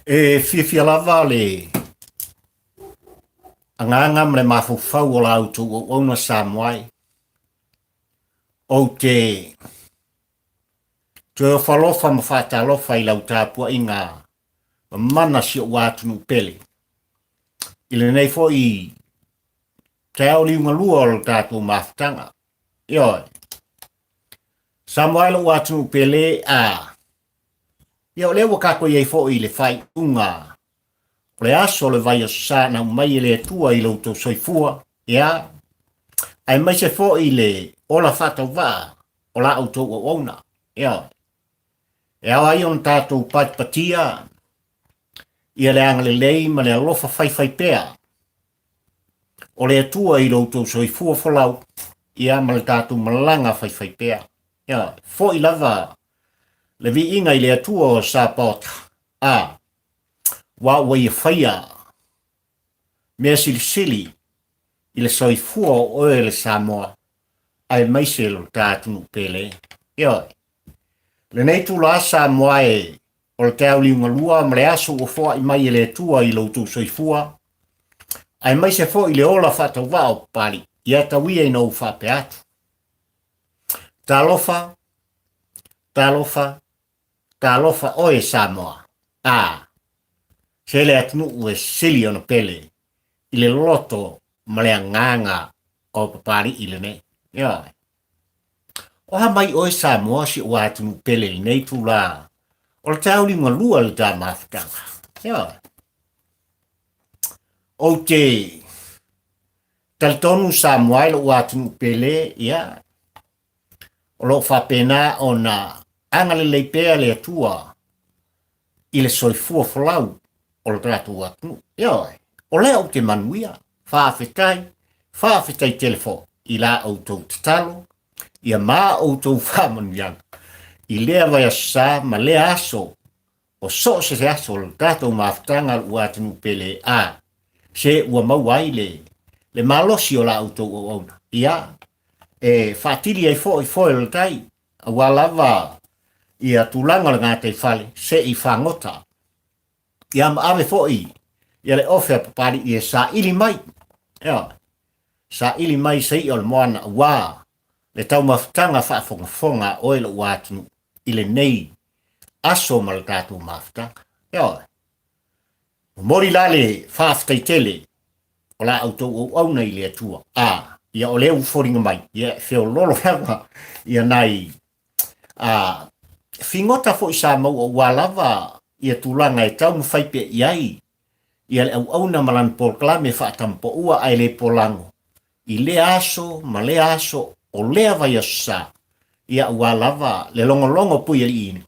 Fia lava le anganga mle mafufau o la autu o ona Samoa o te falofa mawhatalofa I lau tāpua I ngā mana si o wātunu pele. I le nei fo I te au liunga lua o tātua mawhtanga. Ioi. Samoa lo wātunu pele Ia le wakako iei fo I le whai unga. Le aso le vai o sa na mai le tua I lo to soifua. Ia. Ai mai se fo I le ola whata wā. Ola au to o ona. Ia. Ia ai on tātou patia. Ia le anga le lei ma le alofa whai pēa. O le tua I lo to soifua whalau. Ia ma le tātou malanga whai pēa. Ia. Fo I lava. Le vi inga I le atua o sa pota. Wa wai whaia. Mea sili. I le soifua o le Samoa. Ai maise lo tātunu pele. Ioi. Le nei tu la Samoa o le tau liunga lua ma le aso o fua I mai le atua I lo tu soifua. Ai maise fo I le ola whata wao pali. Ia tawia I no whape atu. Talofa o Samoa. Se le atunu ue sili ona pele. I le loto ma le nganga o papari I le nei. Ia. O ha mai o Samoa si o atunu pele I nei tu la. O le tau li lua le tā mawhitanga. Ia. O te talitonu Samoa le o atunu pele. Ia. O lo whapena o na angale leipea le atua. I le soifua whalau. O le tratu atunu. Ioi. O lea o te manuia. Whaafetai telefo. I la au tau tatalo. Ia maa au tau whamanuianga. I lea vai asa ma lea aso. O so se aso le tratu mawhtanga ua atunu pele Se ua mauai le malosi o la au tau o ona. Ia. Whaatiri ai foi le tai. Ua lava. Ia tulanga le ngātei whale. Se I whangota. Ia ave foi. Ia le ofe papari I sa ili mai. Ia. Sa ili mai sei o le moana wā. Le tau mawhtanga whaafonga o le wātunu. I le nei. Aso ma le tātou mawhtanga. Ia. Mori la le whaaftai tele. O la autou o auna I le atua. Ia o leu foringa mai. Ia feo lolo hanga. Ia nai. Fingota fo I sa mau o wālava. Ia tulanga tau mwhaipe iai. Ia le au na malan polklame whaatampo ua ai le polango. I le aso, ma le aso, o lea vai asa. Ia ua lava, le longo pui ali ini.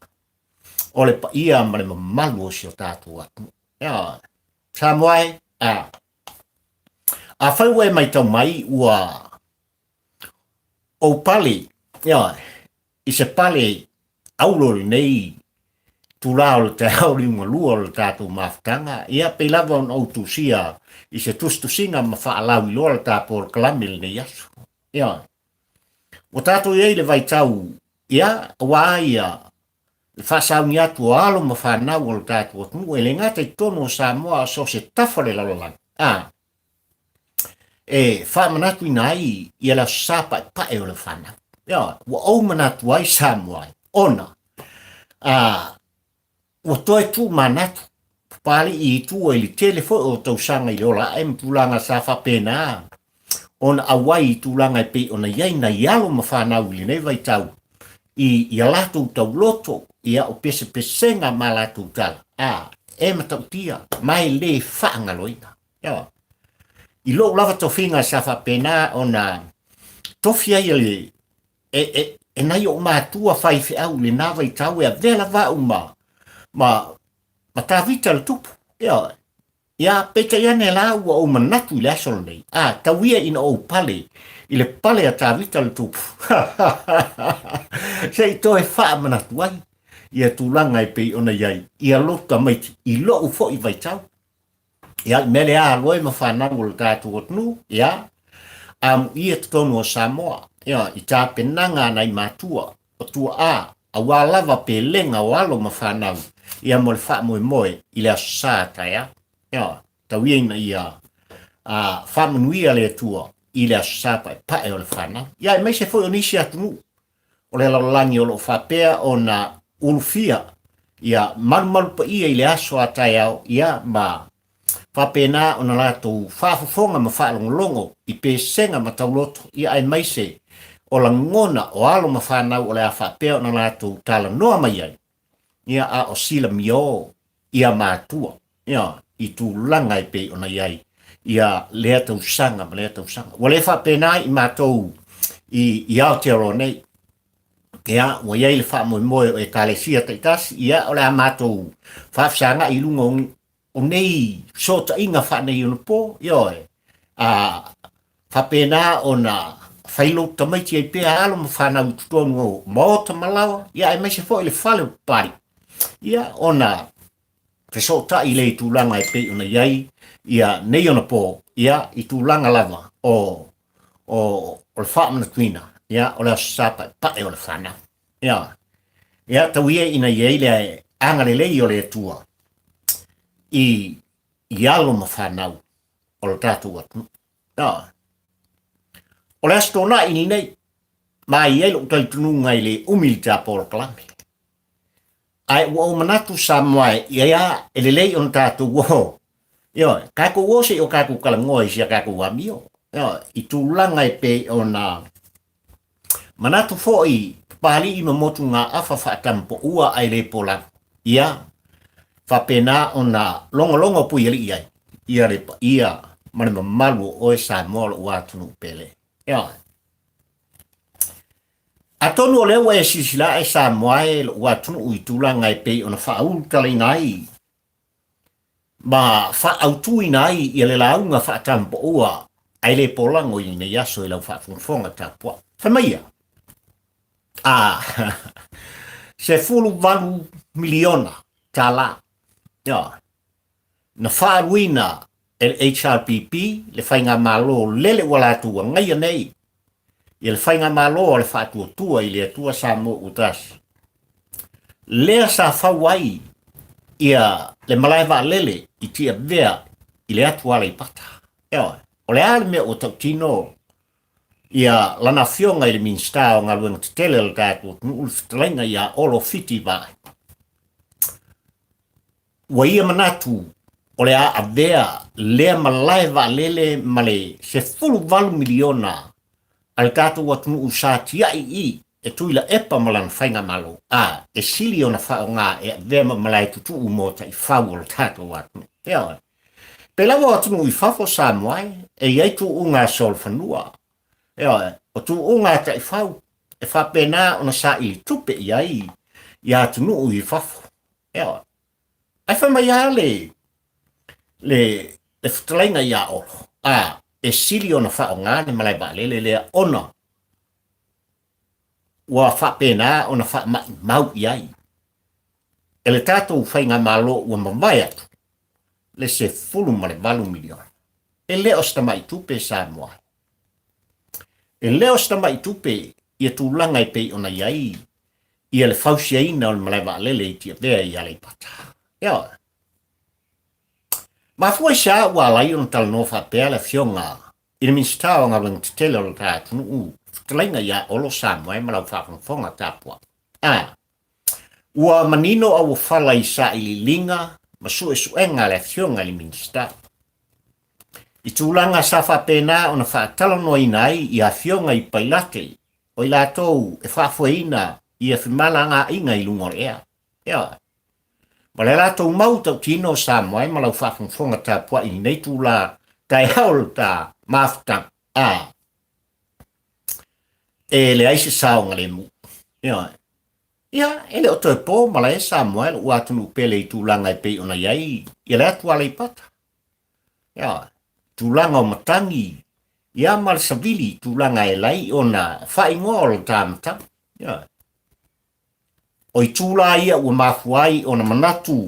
O le pa ia ma le mamalu o si o tātou atu. Ia, Samoa a whaiwe mai tau mai ua o pale. Ia, I se pale aulori nei tula o le te hauriunga lua o le tātou mawhtanga. Ia pe lava on autusia I se tustusinga ma whaalau I loa le tāpor kalamil nei asu. Ia. O tātou iei le vai tau. Ia, wa ia. Le whasau ni atu o alo ma whanau o le tātou atunu. E le ngata I tono o Samoa so se tafare lalolang. Whamanatu ina ai. Ia la sapa I pae o le whanau. Ia, wa au manatu ai Samoa. Ona. O toi tu manatu. Pali I tu I li telefo o tau sanga I lola. Tulanga sa whapena. On awai I tulanga I pe ona iai na ialo ma whanau li nei vai tau. I alatu tau loto. Ia o pese pesenga ma latu tala. Matau tia. Mai le whaanga loina. Ia. I lo lava to finga sa whapena ona tofia I le. E nai o mātua whaife au le nā vai tau e a vela vau ma tāwita le tupu. Ia. Ia peta iane la ua o manatu I le asolo nei. Tawia ina o pale. I le pale a tāwita le tupu. Se I toe wha manatu ai. Ia tūlanga I pei ona iai. Ia lota maiti. I lo u fo I vai tau. Ia mele a loe ma whanangu le tātu otnu. Ia. Ia tonu o Samoa. Ia, I tā penanga nei mātua, o tua a wālava pe lenga o alo ma whanau. ia mo le wha moe i le asa taia. Ia, tau ina ia wha manuia le tua i le asa pae o le whana. Ia, mai se foi o nisi atunu. O le laulangi o lo whapea o na ulufia. Ia, maru pa ia i le aso a taia ia ma whapena o na lato whafufonga ma whaalongolongo i pe senga ma tauloto ia ai mai se o la ngona o alo ma whanau o le a whapea o na lato tala noa mai ai. Ia a o sila mio ia mātua. Ia, i tu langa i pe o na iai. Ia lea tau sanga ma lea tau sanga. Wa le whapena i mātou i Aotearoa nei. Ia, wa iai le wha moe o e kalesia taitasi. Ia o le a mātou whafsanga i lunga o nei sota inga wha nei ono po. Ia e. Whapena o na whailo tamaiti ai pēa alo ma whanau tutonu o maota malawa. Ia e mai se fo i le whale pari. Ia ona te sota i le tūlanga e pe ona iai. Ia nei ona po. Ia i tūlanga lava o le whaamana tuina. Ia o le asapa pae o le whana. Ia. Ia tau ia ina iai le angare lei o le tua. I alo ma whanau o le tātou atu. Ia. O le astona ini nei. Ma iai lo utai tunu ngai le umilita polo kalame. Ai o manatu Samoa ia ele lei on tātou wo. Ia, kako wo se o kako kalangoi sia kako wamio. Ia, i tūlanga e pe ona manatu foi pali i mamotu ngā afa whaatampo ua ai le pola. Ia, whapena ona longo pui ali iai. Ia le pa ia mane mamalu o e Samoa o atunu pele. Ia. Atonu o lewa e sisila e Samoa e lo atunu ui tūlanga e pe ona whaautale ngai. Ma whaautu nai i le launga whaatampo ua ai le polango i ne yaso i lau whaafunfonga tapua. Whamaia. Se fulu valu miliona tala. Ia. Na whaaruina e HRPP le whainga malo lele walatua ngai anei. I le whainga malo le whaatua tua i le atua Samoa utasi. Lea sa whawai ia le Malae lele i tia vea i le atua le pata. Ia, o le ale mea o tautino ia lana fionga i le minsta o ngā luenga te tele le tātua tunu ufitalenga ia olo fiti vai. Wa ia manatu o le a vea lea Malae lele male se fulu valu miliona al tātua tunu usati i e tuila epa malan whainga malo. E sili o na whao ngā e vema Malae Tutuu mo Taifau o le tātou atu. Ia. Pela wa atunu i whafo Samoa e iei tu unga sol whanua. Ia. O tu unga Taifau e whapena o na sa i tupe iai i atunu i whafo. Ia. Ai whamai a le whatalenga ia olo. E sili o na whao ngā ne Malae lele lea ona. Wa whapena o na wha mau iai. E le tātou whainga malo ua mawai atu. Le se fulu ma le valu miliona. E leo sta mai tupe Samoa. E leo sta mai tupe ia tūlanga i pei ona iai. Ia le Fausia ina o le Malae lele i tia vea i ale pata. Ia. Ma fua sa ua lai ona tala no whapea le fionga. I le minsta o ngā wang titele o le tātunu Tlainga ia olo Samoa ma lau whaafonga tapua. Ua manino au whala i sa ili linga, ma suenga le fionga li minsta. I tūlanga sa whapena o na whaatalono inai i a fionga i pailate, o i lātou e whaafueina i a whimala ngā inga i lungor ea. Ia. Ma le lātou mau tau tino Samoa ma lau whaafonga tapua i nei tūla tai haol ta mafutang. E le aise saonga le mu. Ia. Ia, ele o toi po Malae Samoa o atunu pele i tūlanga i pei ona iai. Ia le atua le pata. Ia. Tūlanga o matangi. Ia mal savili tūlanga e lai ona whaingoa o le tāmata. Ia. O i tūla ia ua mafuai ona manatu.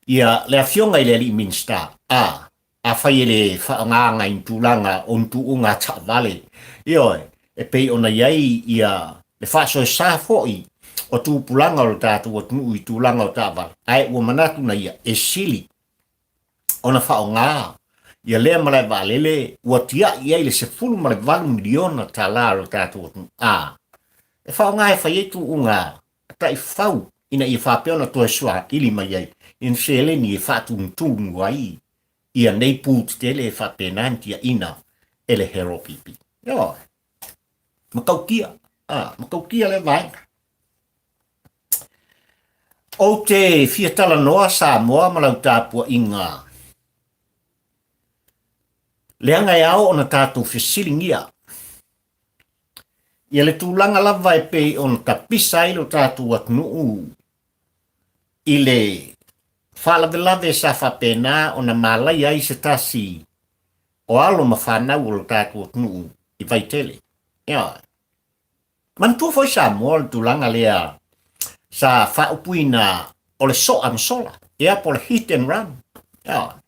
Ia le afionga i le li minsta. A whai ele whaanganga i tūlanga o ntu unga ta vale. Ia. E pei ona iai ia le whaaso e sa foi o tūpulanga o le tātou atunu I tūlanga o tāwala. Ai ua manatu na ia e sili o na whao ngā. Ia lea malai wālele ua tia ia le se fulu malai walu miliona tā la o le tātou atunu. E whao ngā e whai etu o ngā Taifau ina ia whapeo na toa sua ili mai ai. In se eleni e whatu mtungu ai. Ia nei pūt tele e whapenantia ina ele hero pipi. Ia, makaukia. Makaukia le vainga. O te fiatala noa Samoa malau tāpua inga. Leanga e ao ona tātou whisilingia. Ia le tūlanga lava e pei ona tapisa ilo tātou atnuu. I le whalavelave sa whapena ona Malae ai se tasi o alo mawhanau o le tātou atnuu I vaitele. Ia. Mantua foi Samoa le tūlanga lea sa whaupuina o le soa masola. Ia po le hit and run. Ia.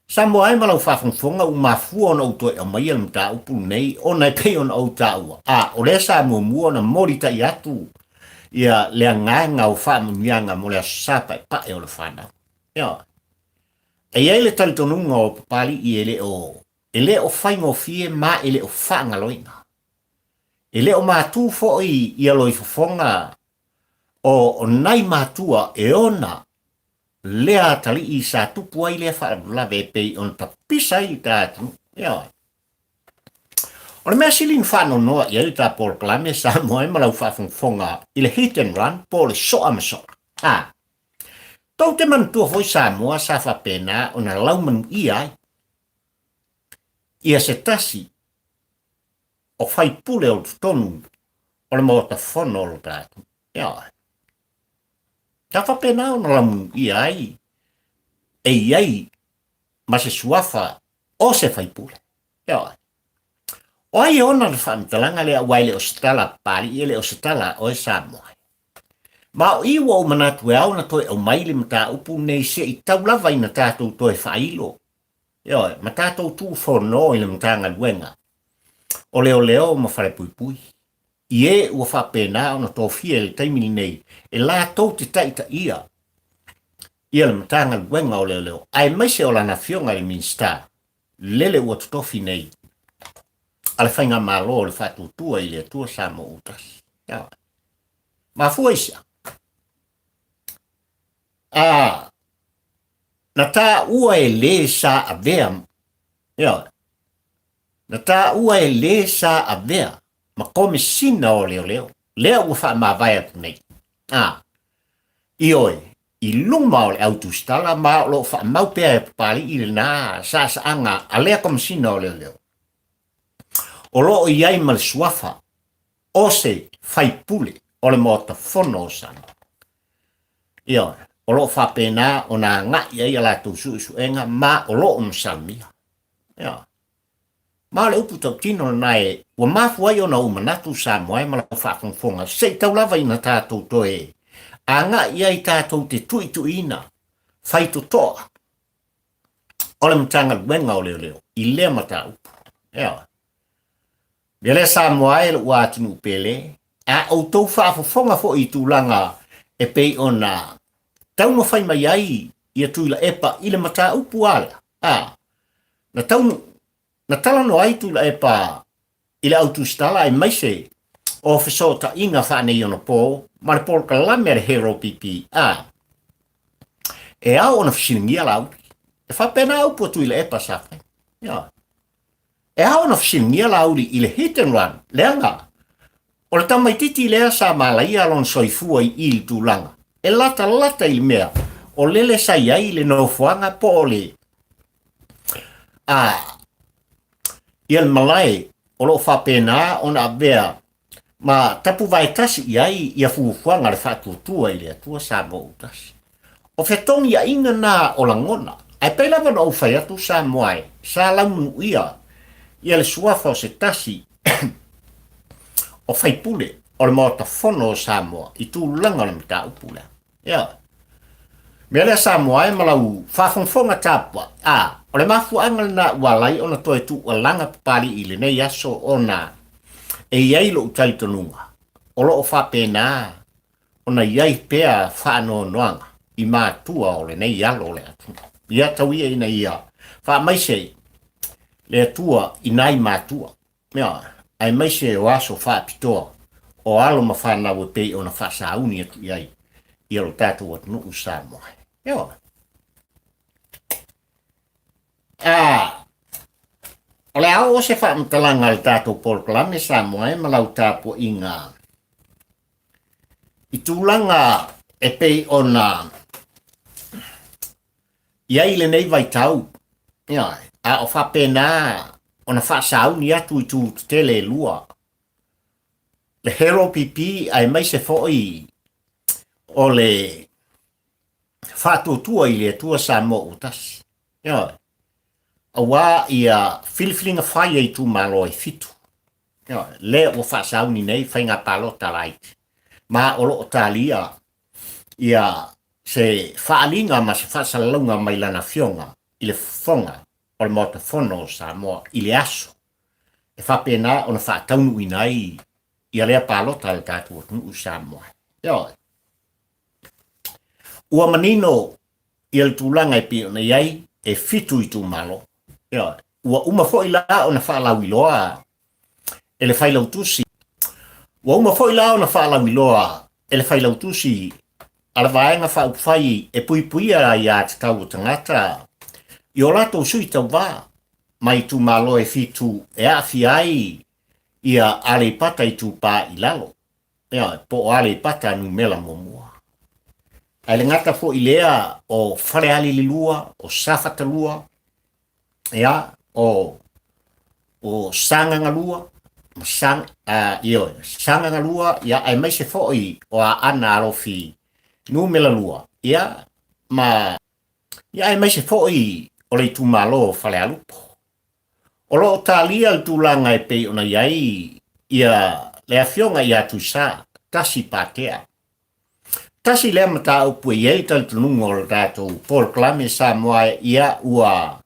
Samoa ai malau whawhongwhonga u mafua ona utoe o mai al mta upu nei o nai pei ona au taua. O lea Samoa mua ona morita I atu ia lea nganga o whamunianga mo lea sapa e pae o le whanau. Ia. E iei le talitonunga o papali I ele o whaingo fie ma ele o whaangaloina. Ele o mātū fo'i I aloi whawhonga o nai mātua e ona lea tali I sa tupu ai lea whaalawe pei on tapisa I tātu. Ia. O le mea silin whano noa I ai tā Paul Klame Samoa e malau whawhongwhonga I le hit and run po le soa masoa. Tau te mantua foi Samoa sa whapena o na lauman I ai. Ia se tasi o whai pule o tonu o le mota whono o le tātu. Ia. Ta whapena o na lauman I ai. E iai ma se suafa o se whai pule. Ia. O ai ona le whaamitalanga lea waile o stala pari ele o stala o e Samoa. Ma o iwa o manatu e au na toi au maile mata upu nei se I taulava ina tātou toi whailo. Ia, ma tātou tū whono I le mtanga luenga. O leo ma whare pui pui. I ua whapena o na tōwhia le taimini nei. E la tau te taita ia. Ia le mtanga luenga o leo. Ai maise o lana fionga I minsta. Lele ua tutofi nei. Ale whainga malo le whatu tua I le tua Samoa utas. Ia. Ma fuaisia. Na tā ua e le sa avea. Ia. Na tā ua e le sa avea. Ma kome sina o leo. Lea ua wha mawai atu nei. I oe. I luma o le autostala ma o lo wha maupea e papali I le nā sa anga. A lea kome sina o leo. O lo o iai ma le suafa. O se whai pule. O le mota whono o sana. I oe. O lo whapena o nā ngai ai ala tau suenga ma o lo msamia. Ia. Ma le upu tau tino nai, ua mafu ai o na umanatu Samoa ma la whakongfonga, sei tau lava ina tātou toe. A ngai ai tātou te tuituina, whai to toa. O le mtanga luenga o leo, I lea mata upu. Ia. Bele Samoa e ua atinu pele, a o tau whakongfonga fo I tūlanga e pei o na tau ma whai mai ai ia tuila epa I le mata upu ala. Na talano ai tuila epa I le autostala e maise o whesota inga whane I ona pō, ma le pōr kalame le hero pipi. E au ona whasilingia lau. E whapena upu o tuila epa sa whai. E au ona whasilingia lau I le hit and run. Leanga. O le tamaititi lea sa Malae alon soifua I il tūlanga. E lata I le mea, o lele sai ai le nofuanga po o le. I al Malae, o lo whapena o na bea, ma tapu vai tasi I ai I a fufuanga le whatutua I le atua Samoa utasi. O whetongi a inga nā o langona, ai peilawa no whai atu Samoa, sa launu ia, I le suafa o se tasi, o whaipule, o le mota whono o Samoa, I tūlanga le mta upula. Ia. Mea lea Samoa e malau whawhongwhonga tāpua. O le mafuanga na walai o na toe tu o langa papali I le nei aso o na e iai lo utalitonunga. o loo whapena ona iai pea whaano noanga i mātua o le nei alo le atuna. Ia tauia ina ia wha maise le atua i nai mātua. Mea, ai maise o aso whapitoa o alo ma whanau e pei ona whasauni atu iai i alo tātou atu nuku Samoa. Ia. O le au o se whaamtalanga le tātou polkalame Samoa e malau tāpua i ngā. I tūlanga e pei ona iai le nei vai tau. Ia, a o whapena ona whasauni atu i tū tele lua. Le hero pipi ai mai se foi o le whatutua i le tua Samoa utas. Ia, awa ia filfilinga whai e tū malo e fitu. Ia, le o whasauni nei whainga palota laiti. Ma o loo talia ia se whaalinga ma se whasalunga mai lana fionga i le fonga o le motofono o Samoa i le aso. E whapena o na whaataunu i nai ia lea palota le tātua tunu Samoa. Ia. Ua manino i le tūlanga e pio na iai e fitu i tū malo. Ia. Ua uma fo i la o na whaalau i loa e le whailau tusi. Ua uma fo i la o na whaalau i loa e le whailau tusi ala vaenga whauwhai e puipuia i a te tau o tangata. I o lato sui tau wā mai tū malo e fitu e awhi ai ia ale pata i tū pā i lalo. Ia, po ale pata nu mela momua. Ai le ngata fo i lea o whare ali li lua, o safata lua, ia, o sanganga lua, sanganga lua, ia, ai mai se fo i o a ana alofi nu mela lua. Ia, ia ai mai se fo i o le tū malo whare alupo. O lo talia i tūlanga e pei ona iai, ia le awhionga i atu sa, tasi pātea. Tasi lea mata upu e iei tal tunungo o tātou polkalame Samoa ia ua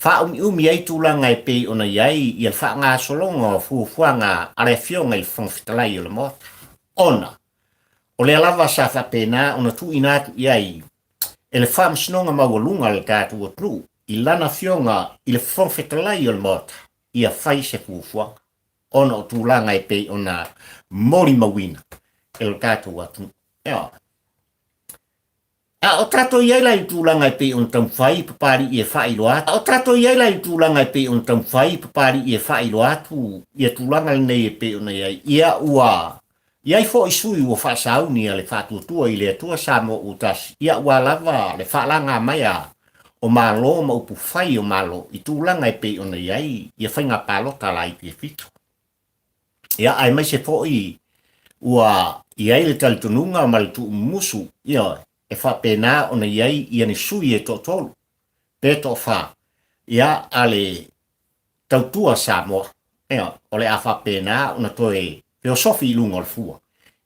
whaumi ei tūlanga e pei ona iai, ia whaanga solonga o fuafuanga ale awhionga i whangwhitalai o le mota. Ona, o le alava sa whapena ona tu inatu iai, e le whamsinonga maualunga le tātou o tru, i lana fionga i le whangwhitalai o le mota, ia whai se fuafuanga. Ona o tūlanga e pei ona mori mawina, e le tātou atu. Ia. O tato iai lai tūlanga e pei on tam whai papari i e whailo atu. O tato iai lai tūlanga e pei on tam whai papari i e whailo atu. Ia tūlanga nei e pei ona iai. Ia ua. Iai fo isui ua whasauni a le whatuatua i le atua Samoa utas. Ia ua lava le whalanga maya o malo ma upu whai o malo. I tūlanga e pei ona iai. Ia whainga palota lai pi e fitu. Ia ai mai se fo i ua iai le talitununga ma le tu musu. Ia e whapena ona iai ia ni sui e totolu. Peto wha. Ia ale tautua Samoa. Ia, ole a whapena ona toe peosofi i lunga o le fua.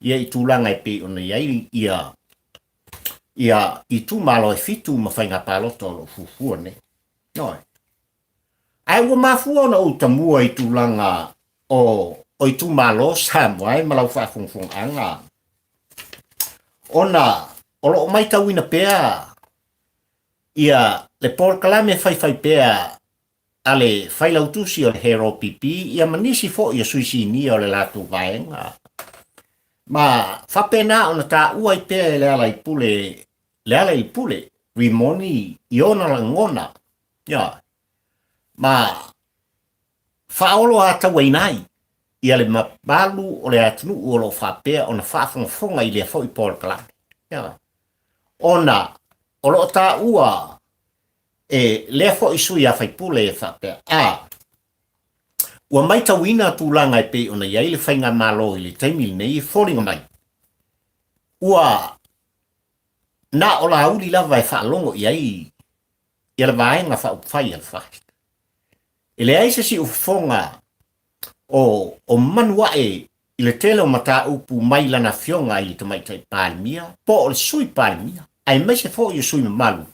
Ia i tūlanga e pe ona iai ia i tū malo e fitu ma whainga palota o lo fufua ne. Noi. Ai ua mafua ona o tamua i tūlanga o i tū malo Samoa e malau whafungfung anga. Ona o lo mai tauina pea ia le polkalame whai pea ale whailautusi o le hero pipi ia manisi fo ia suisini o le latu vaenga. Ma whapena ona tā uai pea le ala i pule rimoni i ona la ngona. Ia. Ma whaolo ata wainai ia le mabalu o le atunu o lo whapea ona whafonga i le fo i polkalame. Ia. Ona, o lo tā ua, e lea fo isui a whaipule e whapea. Ua mai tauina tūlanga e pe ona iai le whainga malo i le taimili nei e whoringa mai. Ua, na o la auli lava e whaalongo iai, i ala vaenga whaupai al whai. E le aise si ufonga o manua e i le tele o mata upu mai lana fionga i le tamaitai palimia, po o le sui palimia. Ai mai se fo i sui malu.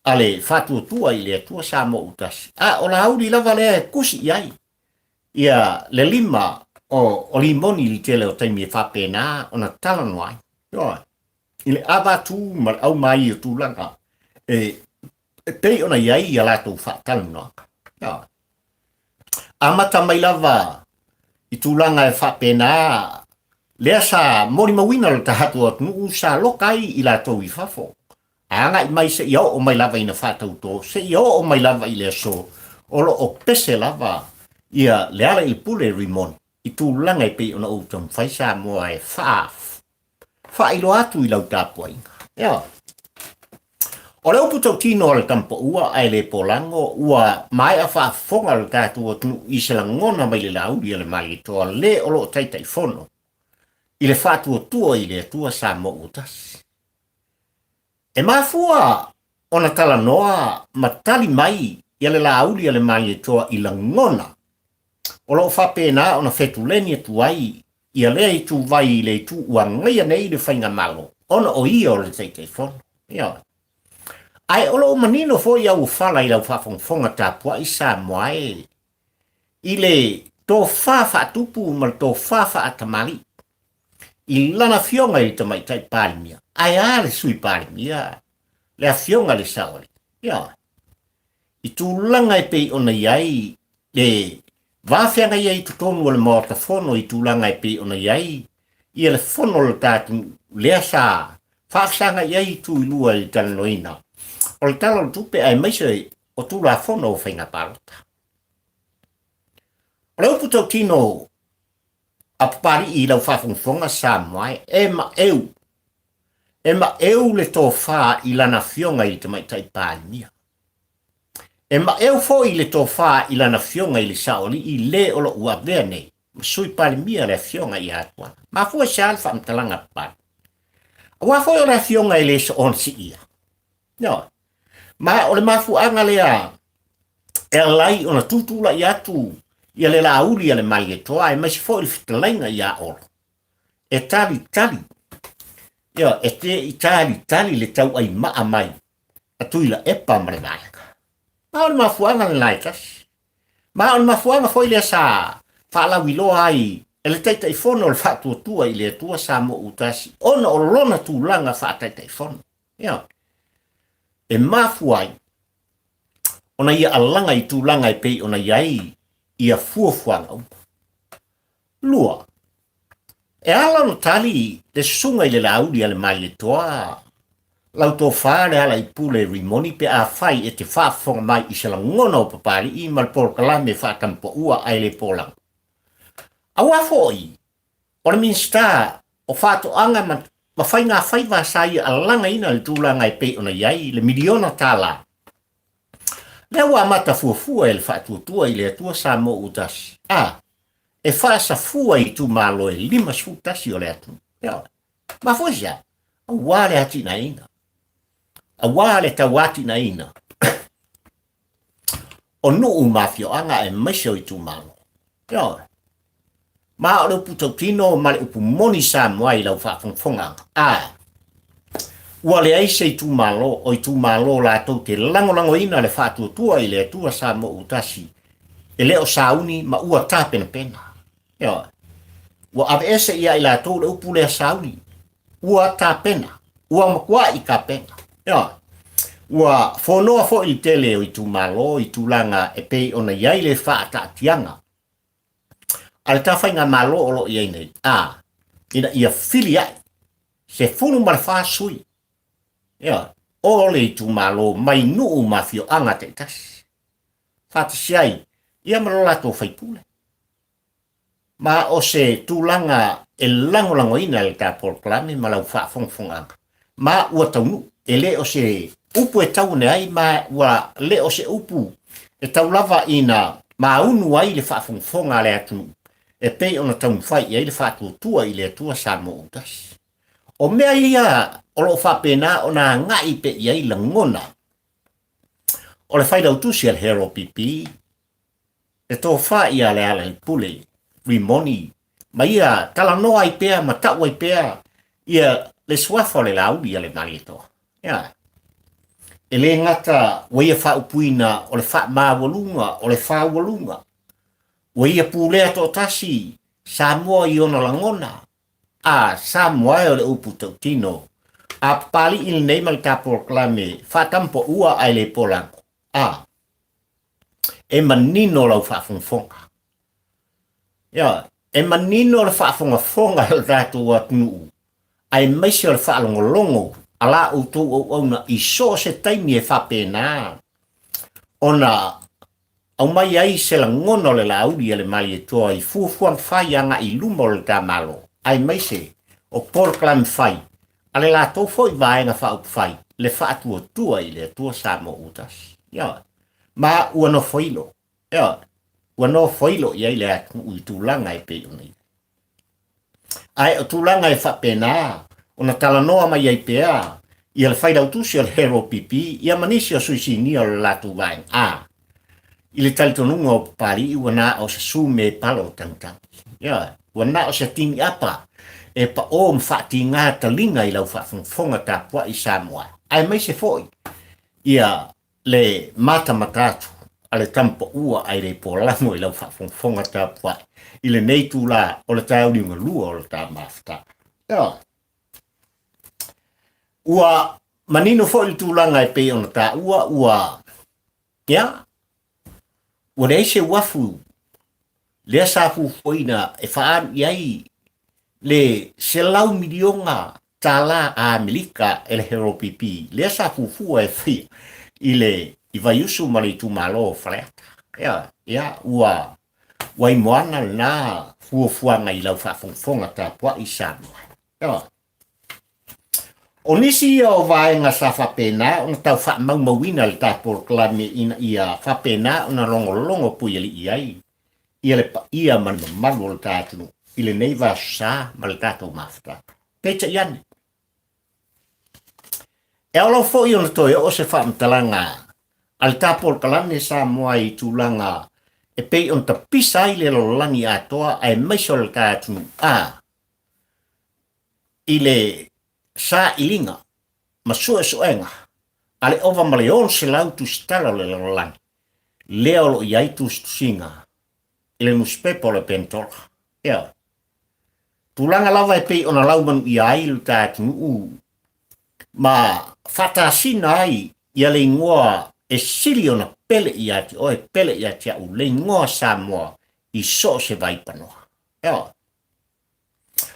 Ale whatuatua i le atua Samoa utasi. O la auri lava lea kusi iai. Ia le lima o limoni li tele o taimi e whapena o na tala noai. Ile ava tu mal au mai o tūlanga. Pei ona iai ia lātou whaatala noa. Amata mai lava i tūlanga e whapena lea sa mori mawina lo tahatu at nuu sa lokai i lātou i whafo. Anga i mai se iau o mai lava ina whātau tō, se iau o mai lava i lea so, olo o pese lava ia leala i pule rimon, i tūlanga i pei ona outam whaisa moa e whailo atu i lau tāpua inga. O leo putau tino o le tampa ua ai le polango, ua mai a whaafonga le tātua tunu i se la ngona mai le lauri le mai toa le olo o taitai fono. I le whātua tua i le atua sa mo utas. E mafua ona tala noa matali mai i le lauri le mai toa i la ngona. O lo whapena ona whetuleni atu ai i lea i tu vai i le tu ua ngai nei le whainga malo. Ona o ia o le taitai fono. Ai olo manino fo ia u fala i lau whawhongfonga tāpua i Samoa i le tō whawha tupu ma tō whawha atamari. I lana fionga i tamai tai pārimia. Ai ale sui pārimia. Le a fionga le saori. I tūlanga i pei ona iai le wāwhianga iai tutonu le maota fono i tūlanga i pei ona iai i le fono le tātu lea sa whaaksanga iai tu i lua i talanoina. O le talo tupe ai maise o tūla fono o whainga pārota. O leo putau tino a papari i lau whawhongfonga Samoa e ma eu le tō wha i lana fionga i te maitai pārimia. E ma eu fo i le tō wha i lana fionga i le saoli i le olo ua vea nei. Sui pārimia le fionga i atua. Ma fua se alfa mtalanga pāri. Wa fo i le fionga i le so onsi ia. Ma o le mafuanga lea e lai ona tutula i atu ia le lauri ia le mai e toa e maisi fo i fitalainga ia oro. E tali. E te i tali le tau ai maa mai atu ila epa mare vaika. Ma o le mafuanga le laikas. Ma o le mafuanga fo i lea sa whaalau i loa ai e le taita i fono le whaatua tua i le tua sa mo utasi. Ona o lona tūlanga whaataita i fono. E mafuai, ona ia alanga i tūlanga i pei ona iai ia fuafuanga. Lua, e ala no tali le sunga i le lauri ale mai le toa. Lau tō whaare ala i pule rimoni pe a whai e te whaafonga mai i se la ngona o papari i malporo kalame whaatampo ua ai le polang. Awa foi, ona minsta o whaato anga ma fai ngā whai wāsai alanga ina le tūlanga i pei ona iai le Miliona tāla. Lea wā mata fuafua e le whaatuatua i le atua sa mo utasi. E whaasa fua i tu malo e 5 sutasi o le atu. Ma Fausia, a wale ati na ina. A wale tawati na ina. O nuu mafio anga e maisio i tu malo. Ma o le putau tino ma le upu moni Samoa i lau whaafongfonga. Ua le aise i tu malo o i tu malo la tau te langolango ina le whaatuatua i le atua Samoa utasi. E leo sauni ma ua tā pena. Ua ave ese ia i la tau le upu lea sauni. Ua tā pena. Ua makua i ka pena. Ua whonoa fo i tele o i tu malo i tu langa e pei ona iai le whaatatianga. Ale ta whainga malo o lo iai nei. Ina ia fili ai. Se funu marwha sui. O le tu malo mai nuu mafio anga te tasi. Whatasiai, ia marola tō whaipule. Ma o se tūlanga e langolango ina le tā porklame ma lau whaafongfonga. Ma ua taunu, e le o se upu e taune ai ma ua le o se upu e taulava ina ma unu ai le whaafongfonga le atu. E pei ona taun whai i le whaatuatua i le atua sa mo utasi. O mea ia o lo whapena ona ngai pe i ai la ngona. O le whai tusi al hero pipi. E tō whai ia le ala i pule, rimoni. Ma ia tala noa i pea, ma taua i pea. Ia le swafa o le lauri ia le marito. E le ngata wa ia whaupuina o le wha maa walunga, o le wha walunga. Wa ia pūlea tō tasi, Samoa i ona langona. Samoa e o le upu tau tino. Pali il nei mal tapor klame. Fatampo ua ai le polango. E manino lau whaafonga. E manino le whaafonga le tatu wa tunu. Ai maisi le whaalongolongo. Ala utu o na iso se taimi e whapena. Ona au mai ai se la ngono le lauri le mai e toa i fuafuan whai anga i lumo le tamalo. Ai maise o porklam whai. Ale la tau foi vaenga whau whai. Le whaatua tua i le tua Samo utas. Ma ua no foilo. Ua no foilo i ai le atu ui tūlanga e pe unai. Ai o tūlanga e whapena. Ona tala noa mai ai pea. Ia le whai dautusi al hero pipi. Ia manisi o suisini o le latu vaenga. I le talitonunga o pari i wana o se su me palo tangtang. Wana o se tini apa. E pa o mwhati ngā talinga i lau whaafonga ta pua i Samoa. Ai mai se foi. Ia le mata matatu. Ale tampa ua ai le polango i lau whaafonga ta pua. I le neitu la o le tau ni ngalua o le ta mafta. Ua manino foi i tūlanga e pe ona ta ua. Ua le se wafu. Le safu foi na e whaan iai. Le se lau milionga tala a Amerika ele hero pipi. Le sa fufua e fia. I vaiusu mali tu malo fleta. Ua i moana na fuafuanga i lau whaafonga ta pua i Samoa. O nisi o vaenga sa whapena, ona tau whaamau le ta porklame ina ia whapena, ona longo pui ali iai. Ia le pa ia manu le tātunu. Ile nei va sa mal tato mafta. Pecha iane. E alo fo i ona toi o se whaamtalanga. Al tapol kalane Samoa i tūlanga. E pei on ta pisa i le lolani atoa ai maiso le tātunu. Ile sa ilinga. Masua soenga. Ale ova maleon se lautu stala le lolani. Leo lo iaitu singa. Ile nuspepo le pentola. Tulanga lava e pei ona lauman i ai lu tātunu. Ma whatasina ai ia le ingoa e sili ona pele i ati o e pele i ati au le ingoa Samoa i so se vaipanoa.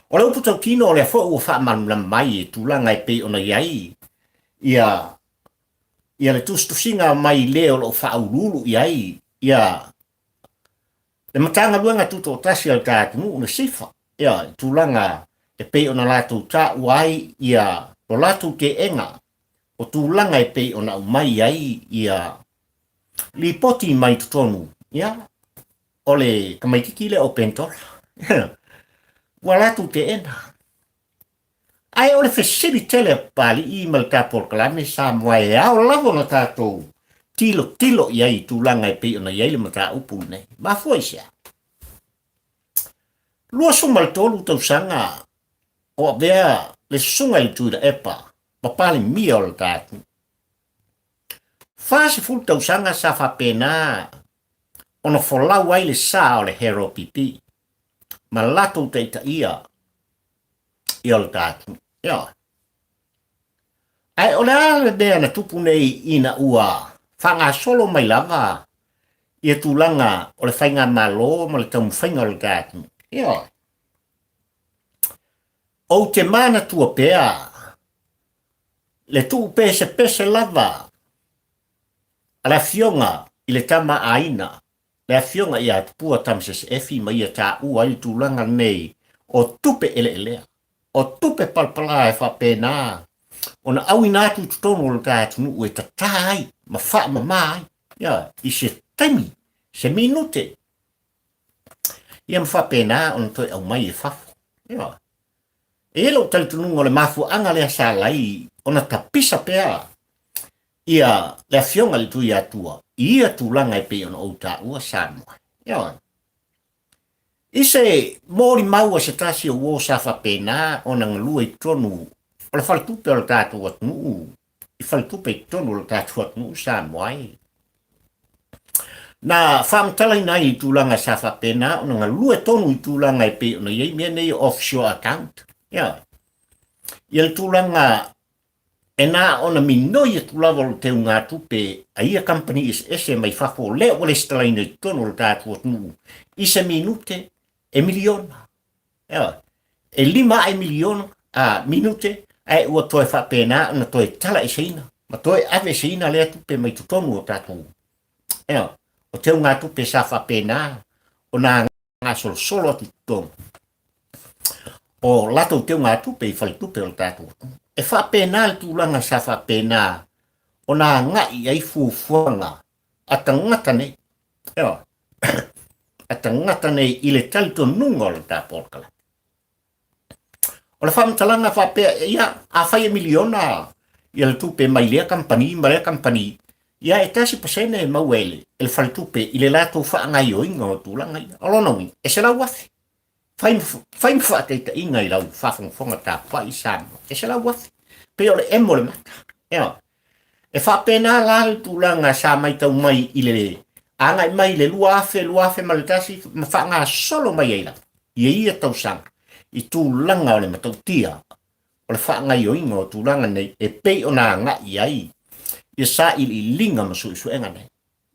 O le uputau kino o le fo ua whaamanu la mai e tulanga e pei ona iai. Ia le tustusinga mai leo lo whaurulu i ai. Le matanga luanga tuto o tasi al tātunu una sifa. Tūlanga e pei ona lātou tā uai ia o lātou te enga. O tūlanga e pei ona umai ai ia li poti mai tutonu. O le kamaikikile o pentola. Wa lātou te enga. Ai o le fesiri tele pali i mal tāpor kalame Samoa e au lavo na tātou tilo iai tūlanga e pei ona iai le mata upu nei. Ma foi sia. Lua sunga le tolu tau sanga o vea le sunga le tuida epa papali mia o le tātu. Fase fulu tau sanga sa whapena ona folau ai le sa o le hero pipi. Ma lato te ita ia i o le tātu. Ai o le ale bea na tupu nei ina ua whanga solo mai lava i e tūlanga o le whainga malo ma le tamu whainga o le tātu. O te mana tua pea, le tuu pese lava, a la fionga i le tama aina, le fionga i atupua tamses efi ma ia tā ua i tūlanga nei, o tupe elea, o tupe palpala e whapena, o na au inatu tutonu o le tātunu ue tatai, ma wha ma mai, i se taimi, se minute, ia mwhapena o na toi au mai e whafo. E lo talitununga o le mafu anga lea sa lai o na tapisa pea. Ia lea fionga le tui atua. Ia tūlanga e pe o na outa ua Samoa. Ise mori maua se tasi o uo sa whapena o na ngalua i tonu. O le whaltupe o le tātu atunu. I whaltupe i tonu o le tātu atunu Samoa. Na whamtalai nai I tūlanga sa whapena, ona ngā lua tonu I tūlanga I pe ona iei mea nei offshore account. Ia. Ia le tūlanga e nā ona minoi e tūlawa o te ngā tupe a ia company is ese mai whafo lea wale stalai nei tono o tātua tū. Isa minute e miliona. Ia. E 5 miliona a minute ai ua toe whapena ona toe tala e seina. Ma toe ave seina lea tupe mai tutonu o tātua. Ia. O te ngā tupe sa whapena o nā ngā solo atu tonu. O lato te ngā tupe I whai tupe o tātua. E whapena le tūlanga sa whapena o nā ngai ai fuafuanga a tangata nei. Ia. A tangata nei I le talito nunga o le tāpolkala. O le whamtalanga whapea ia a whai miliona I le tupe mai lea company. Ia e tasi pasene e mauele e le whai tupe I le lato whaangai o inga o tūlanga ia. Alonawi, e se lau wafi. Whaim whateita inga I lau whawhongwhonga tā whai Samoa. E se lau wafi. Pe o le emo le mata. Ia. E whapena la le tūlanga sa mai tau mai I le angai mai le luafe maletasi ma whaanga solo mai eila. Ia tau sang. I tūlanga o le matautia. O le whaangai o inga o tūlanga nei e pei o nā ngai ai. Ia sa I linga ma suenga nei.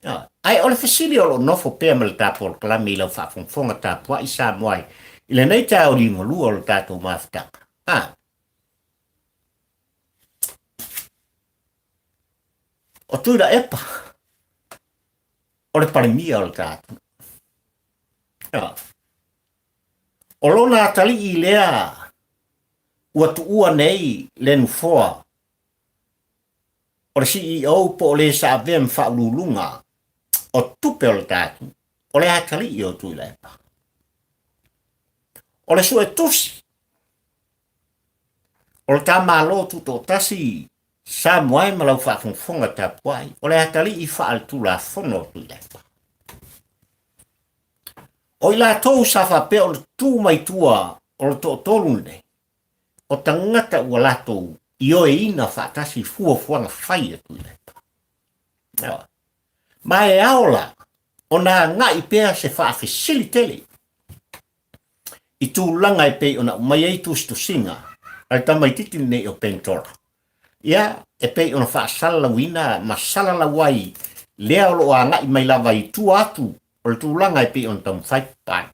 Ia. Ai o le fasili o lo nofo pea ma le tāpol kalame I lau whawhongwhonga tā whai Samoa. I le nei tā o ringo lua o le tātou mawhitanga. O tuira epa. O le parimia o le tātou. Ia. O lona atali I lea ua tuua nei le nufoa. O le CEO po o le sa avem whaululunga o tupe o le tātou. O le atali I o tuira epa. O le sue tusi. O le tā malo tuto tasi Samoa ma lau whawhongwhonga tā puai. O le atali I whaal tūla whono o tuira epa. O I la tau sa whape o le tū mai tua o le tō tōru nei. O tangata ua latou I o e ina whaatasi fuafuanga whai e tuira epa. Ma e aola o nā ngai pēa se whaafesili tele. I tūlanga e pei o na mai ei tūstu singa. Ai tamai titi nei o pentora. Ia e pei o na whaasala wina ma salala wai. Lea o lo a ngai mai lava I tu atu. O le tūlanga e pei on tam whaipai.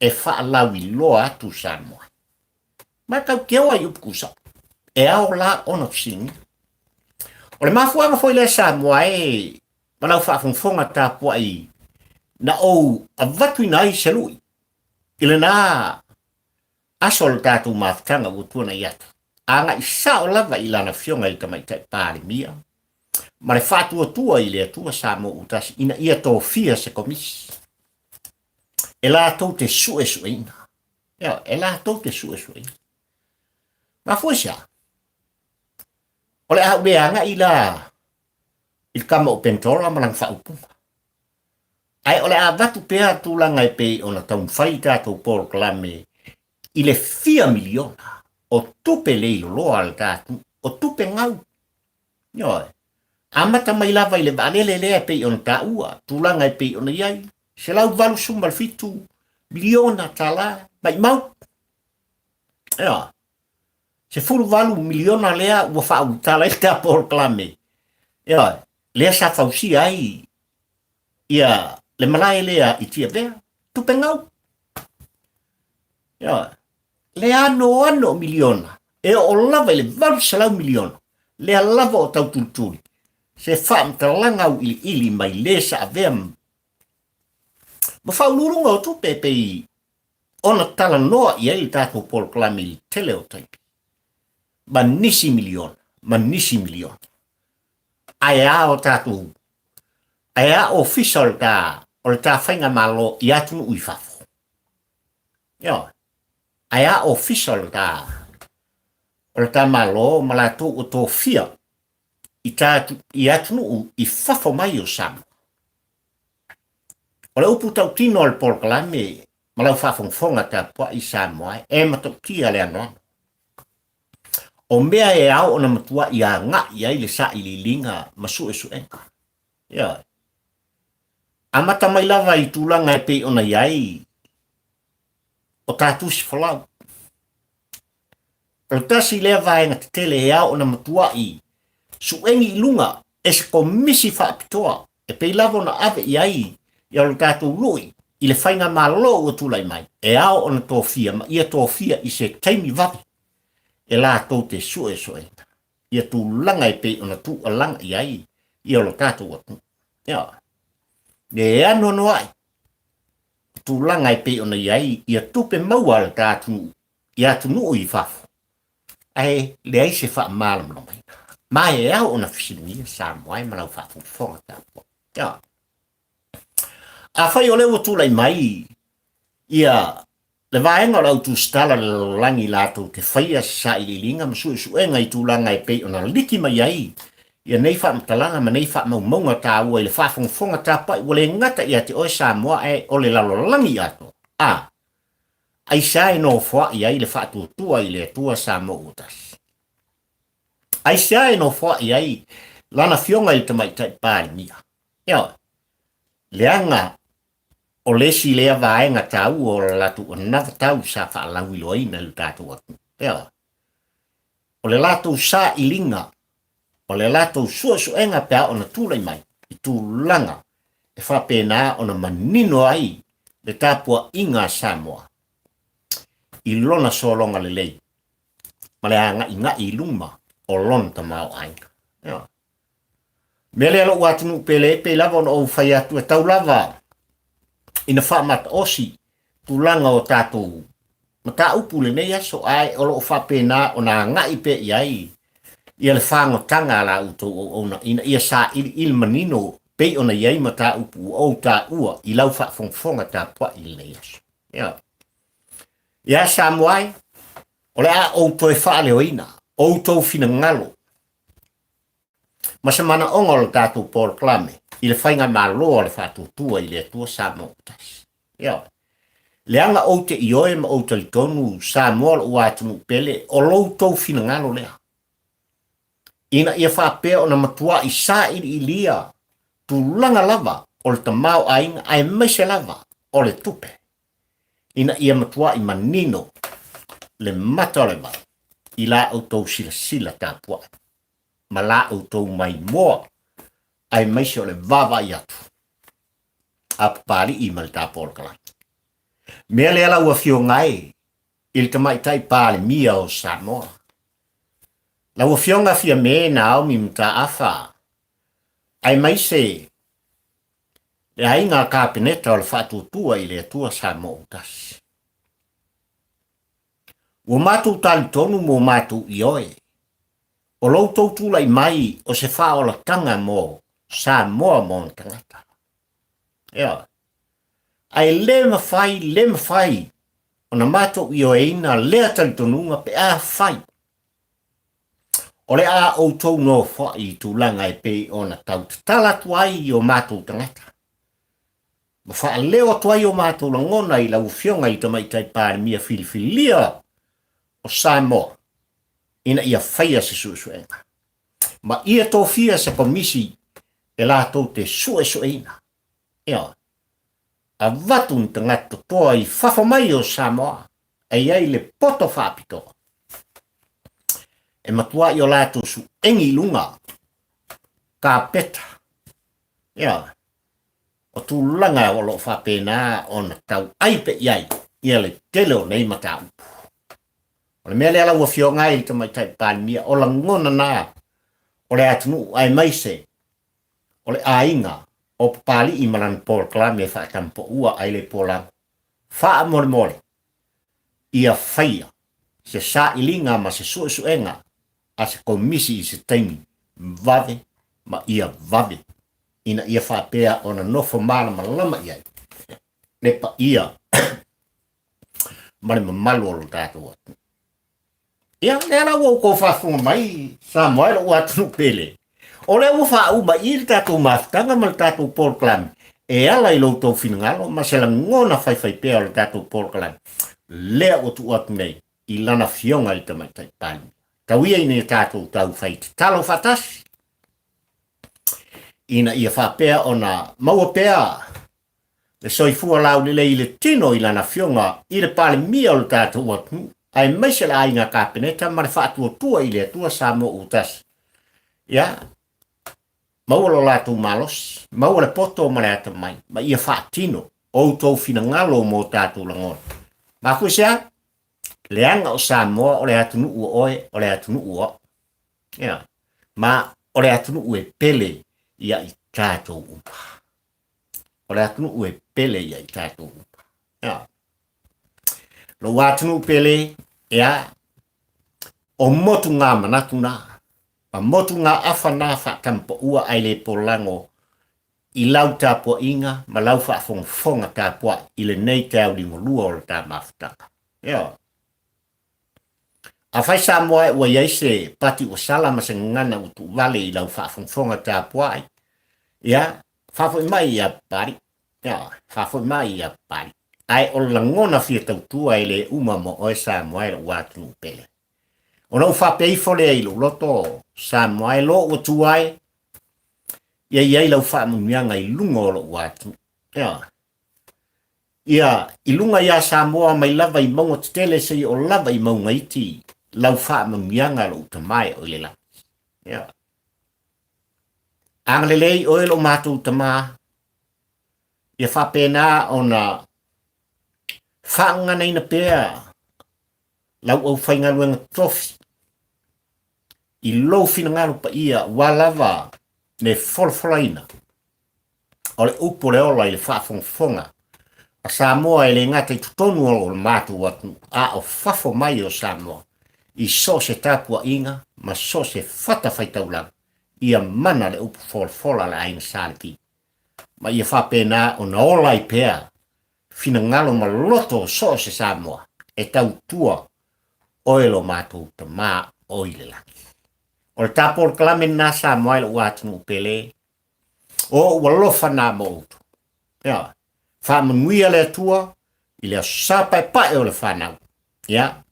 E whaalawi loa atu Samoa. Ma kau kewa I upkusa. E ao la ono singa. O le mafuanga foi le Samoa e manau whaafongfonga tā puai. Na ou a vatu nai se lui. I le nā asol tātou mawhitanga o tuana I atu. Anga I sao lava I lana fionga I tamaitai pāri mia. Ma le whātua tua I le atua Samoa utasi ina ia tō fia se komisi. E la tau te suesueina. Ia, e la tau te suesueina. Ma Fausia. O le au leanga I la il kama o pentola malang whaupunga. Ai o le a vatu pēa tūlanga e pei o na taun whai tātou pōro kalame I le 4 miliona o tupe leilo loa al tātou o tupe ngau. Ioi. Amata mai lava I le valele lea pei o na tāua tūlanga e pei o na iai. Se lau valu sumbal fitu miliona tala mai mau. Ioi. Se furu valu miliona lea ua whau tala I tā pōro kalame. Ioi. Lea sa Fausia ai. Ia le Malae lea I tia vea, tupe ngau. Ia, le ano miliona, e o lava le valu salau miliona, le lava o tau tulturi, se whaamtalanga au ili mai le sa avea. Ma whaulurunga o tupe pei, ona tala noa I ai tātou polo klame I tele o taipi. Manisi miliona. Ai a o tātou, ai a official tā, o le tā whainga malo I atunu ui whafo. Ia, ai a official tā, o le tā malo malato o tō fia, I atunu I whafo mai o Samoa. O le upu tau tino o le polkalame, malau whafongfonga tā pua I Samoa, e matau tia le anoa. O mea e au o na matua I a ngā I ai le sa I li linga masu e su enka. Ia, Amata mai lava I tūlanga e pe ona iai, o tātusi whalau. O tasi lea vaenga te tele e au na matua I, suengi I lunga, e se komisi whaapitoa, e pe lava na ave iai, I au tātou lui, I le whainga malo o tūlai mai, e au ona tōwhia, ma ia tōwhia I se taimi vavi, e la tō te sue soenga. Ia tūlanga e pe ona tū alanga iai, I au tātou atu. Ia. E ano no ai, tūlanga e pe ona iai, ia tupe maua le tātou, ia tunu I whafu. Ai, le ai se wha malam no mai. Mai e au ona whisinia Samoa, ma lau whafu whonga tāpua. Ia. A whai o leo tūlai mai, ia, le vaenga rau tu stala le langi lātou te whaia sa I linga, ma suenga I tūlanga e pe ona liki mai ai, ia nei wha mtalanga ma nei wha maunga tā ua I le whafonga tā pai, wale ngata ia te oi Samoa e o le lalolangi ato. Ai sa e no wha I ai le wha tutua I le tua Samoa utas. Ai sa e no wha I ai lana fionga I te mai tai pāri mia. Ia, leanga o lesi lea vaenga tau o latu o nata tau sa wha alau I loaina lu tātou atu. Ia, o le latu sa I linga, o le latu suenga pia o na tūlai mai, I tūlanga, e wha pēnā o na manino ai, le tāpua inga Samoa. I lona solonga le lei, ma le anga inga I luma, o lon ta mau ainga. Ia. Mele alo watunu pele, pe lava o whai atu e tau lava, ina wha mata osi, tūlanga o tātou, ma tā upu le nei aso ai, o lo wha pēnā o na ngai pe iai, ia le whango tanga la uto o ona, ina ia sa il manino, pe ona iai ma tā upu o tā ua, I lau wha fonga tā pua I le nei aso. Ia. Ia Samoa, o le a o toi wha leo ina, o tau fina ngalo. Ma se mana onga o le tātou Paul Klame, I le whainga malo o le whātutua I le atua Samoa utas. Ia. Le anga o te ioe ma o te tonu Samoa o atunu pele, o lo tau fina ngalo lea. Ina ia whapea o na matua I sa I lia, tu langa lava, o le tamau ainga, ai meise lava, o le tupe. Ina ia matua I manino, le mata le mai, I la au tau sila tāpua. Ma la au tau mai moa, ai meise o le vava I atu. A papari I mal tāpua kala. Mea le ala ua fio ngai, il tamai tai pāle mia o Samoa. La ua fionga fia me na au mi mta afa, ai meise, le ainga kāpeneta o le whātutua I le atua Samoa utas. Ua mātou tali tonu mō mātou ioe. O lau tau tūlai mai o se wha o la tanga mō Samoa mō tangata. Ia. Ai le mawhai, o na mātou ioe ina lea tali tonunga pe a whai. O le a o tau no whai tūlanga e pe o na tau tala tuai o mātou tangata. Ma wha leo tuai o mātou la ngona I lau fionga I tamai tai pāri mia filifilia o Samoa. Ina ia whaia se suenga. Ma ia tō fia se komisi e la tō te sueina. Ia. A watun te ngato toa I whawhamai o Samoa. Ai ai le poto whapito. E matua I o la tō su engi lunga. Ka peta. Ia. O tūlanga o lo whapena o na tau aipe iai. Ia le tele o nei mata upu. O le mea le ala ua fio ngai I tamai tai pāni mia, o la ngona nā, o le atunu ai maise, o le ainga, o papali I maran Paul Klame e whaatampo ua ai le polang. Wha more, ia whaia, se sa ilinga ma se suenga, a se komisi I se taimi, vave, ma ia vave, ina ia whapea o na nofo mala malama iai. Lepa ia, mare mamalu o lo tātou atu. Ia, le ala ua ko whafunga mai, Samoa o atunu pele. O le ua whauma I le tātou mafutanga ma le tātou Paul Klame. E ala I loutou finangalo, ma se la ngona whai pea o le tātou Paul Klame. Lea o tu atu nei, I lana fionga I tamai tai pani. Tauia I ne tātou tau whai te talo whatasi. Ina ia whapea o na maua pea Le soifua lau le le tino i lana fionga i le pale mia o le tātou atu. Ai maise la ainga kapeneta ma le whaatua tua i le atua Samoa utas. Ia, maua lo lātou malos, maua le poto ma le ata mai, ma ia whaatino, o tau fina ngalo mo tātou langona. Ma kui sea, le anga o Samoa o le atunu ua oe, o le atunu ua. Ia, ma o le atunu ue pele ia i tātou upa. O le atunu ue pele ia i tātou upa. Ia. Lo atunu pele, ia, o motu ngā manatuna, pa motu ngā awhana whakampa ua ai le polango i lau tāpua inga, ma lau whaafonga tāpua i le nei tau li ngolua o le tā mawhataka. Ia. A whai Samoa ua iaise pati o sala ma se ngana utu wale i lau whaafonga tāpua ai. Ia, whafoi mai ia pari. Ia, whafoi mai ia pari. Ai o langona fia tautua i le uma mo oe Samoa i la uatunu pele. O nau whapei fole ai lo loto Samoa i lo utu ai. Ia iai lau whaamunianga i lunga o lo uatunu. Ia. Ia, i lunga ia Samoa mai lava i maunga tele se o lava i maunga iti. Lau whaamunianga lo utamai o le la. Ia. Anglelei o lo matu utama. Ia whapena o na whaangana ina pēr. Lau au whainga luenga trofi. I lo fina ngaro pa ia walava ne folfolaina. O le upo le ola i le whaafonga. A Samoa e le ngata i tutonu o le mātu watu a o whafo mai o Samoa. I so se tāpua inga, ma so se whata whaitaulang. Ia mana le upo folfola le aina sāliki. Ma ia whapena o na ola i pēr. Fina ngalo ma loto so se Samoa. E tau tua oelo mātu ta mā oile laki. O le tāpor kalamen nā Samoa le uatunu pele. O walofa nā mautu. Ia. Whamanuia le atua. I le sapai pae o le whanau. Ia.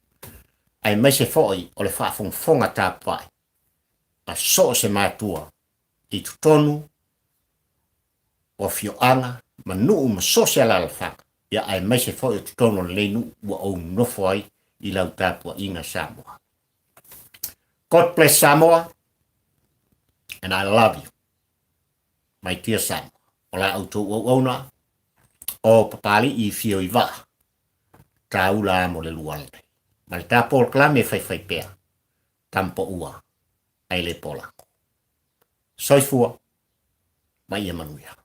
Ai mai se foi o le whaafonga tāpai. A so se mātua. I tutonu. O fioanga. Ma nuu ma so se ala le whaka. Ia ai mai se foi o tutonu le leinu. Ua au nofo ai. I lau tāpua inga Samoa. God bless Samoa. And I love you. My dear son. O la auto o ona. O papali i fio i wa. Tau la mo le lualde. Ma le tāpol klame fai pēr. Tampo ua. Ai le polako. Soifua. Mai e manuia.